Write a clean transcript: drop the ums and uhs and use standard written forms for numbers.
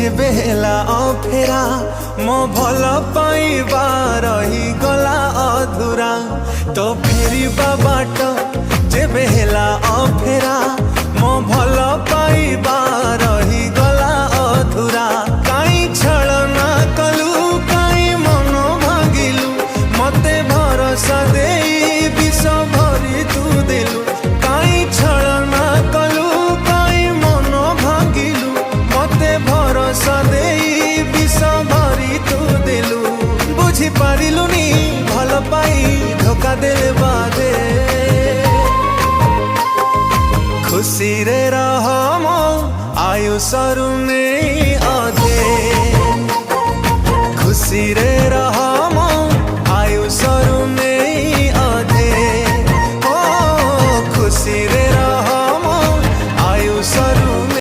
जेबे हेला अफेरा मो भल पाइबा रही गला अधूरा तो फेरी बाट जेबे हेला अफेरा मो भल पाइबा रही गला अधूरा काई छलना कलु काई मन भागिलु मते भरोसा देई विष भरी तू देलु काई छलना कलु काई मन भागिलु मते भरोसा देई विष भरी तू देलु बुझी पारिलुनी भल पाई धोखा देले बादे खुशी रे रह मो आयु सरू नहीं अधे खुशी रे रह मो आयु सरू नहीं अधे ओ खुशी रे रह